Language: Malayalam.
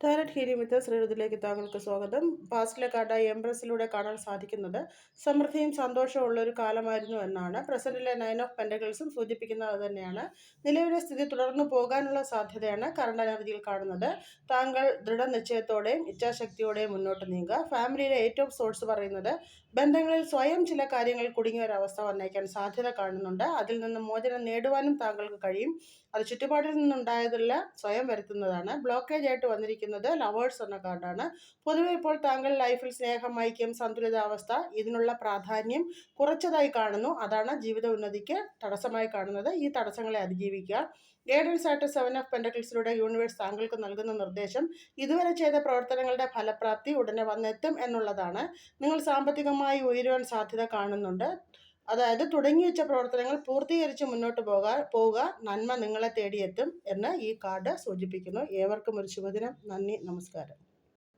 ടാരറ്റ് ഹീലിംഗ് വിത്ത് ശ്രീരുതിലേക്ക് താങ്കൾക്ക് സ്വാഗതം. പാസ്റ്റിലെ കാർഡായ എംപ്രസിലൂടെ കാണാൻ സാധിക്കുന്നത് സമൃദ്ധിയും സന്തോഷവും ഉള്ള ഒരു കാലമായിരുന്നു എന്നാണ്. പ്രസന്റിലെ 9 ഓഫ് പെൻറ്റക്കിൾസും സൂചിപ്പിക്കുന്നത് അത് തന്നെയാണ്. നിലവിലെ സ്ഥിതി തുടർന്നു പോകാനുള്ള സാധ്യതയാണ് കറണ്ട് എനർജിയിൽ കാണുന്നത്. താങ്കൾ ദൃഢനിശ്ചയത്തോടെയും ഇച്ഛാശക്തിയോടെയും മുന്നോട്ട് നീങ്ങുക. ഫാമിലിയിലെ ഏറ്റവും സോഴ്സ് പറയുന്നത് ബന്ധങ്ങളിൽ സ്വയം ചില കാര്യങ്ങളിൽ കുടുങ്ങിയ ഒരവസ്ഥ വന്നേക്കാൻ സാധ്യത കാണുന്നുണ്ട്. അതിൽ നിന്ന് മോചനം നേടുവാനും താങ്കൾക്ക് കഴിയും. അത് ചുറ്റുപാടിൽ നിന്നുണ്ടായതല്ല, സ്വയം വരുത്തുന്നതാണ്. ബ്ലോക്കേജ് ആയിട്ട് വന്നിരിക്കുന്നത് ലവേഴ്സ് എന്ന കാർഡാണ്. പൊതുവെ ഇപ്പോൾ താങ്കൾ ലൈഫിൽ സ്നേഹം, ഐക്യം, സന്തുലിതാവസ്ഥ ഇതിനുള്ള പ്രാധാന്യം കുറച്ചതായി കാണുന്നു. അതാണ് ജീവിത ഉന്നതിക്ക് തടസ്സമായി കാണുന്നത്. ഈ തടസ്സങ്ങളെ അതിജീവിക്കുക. ഗൈഡൻസ് ആയിട്ട് 7 ഓഫ് പെൻറ്റക്കിൾസിലൂടെ യൂണിവേഴ്സ് താങ്കൾക്ക് നൽകുന്ന നിർദ്ദേശം ഇതുവരെ ചെയ്ത പ്രവർത്തനങ്ങളുടെ ഫലപ്രാപ്തി ഉടനെ വന്നെത്തും എന്നുള്ളതാണ്. നിങ്ങൾ സാമ്പത്തികമായി ഉയരുവാൻ സാധ്യത കാണുന്നുണ്ട്. അതായത് തുടങ്ങി വെച്ച പ്രവർത്തനങ്ങൾ പൂർത്തീകരിച്ച് മുന്നോട്ട് പോവുക. നന്മ നിങ്ങളെ തേടിയെത്തും എന്ന് ഈ കാർഡ് സൂചിപ്പിക്കുന്നു. ഏവർക്കും ഒരു ശുഭദിനം. നന്ദി, നമസ്കാരം.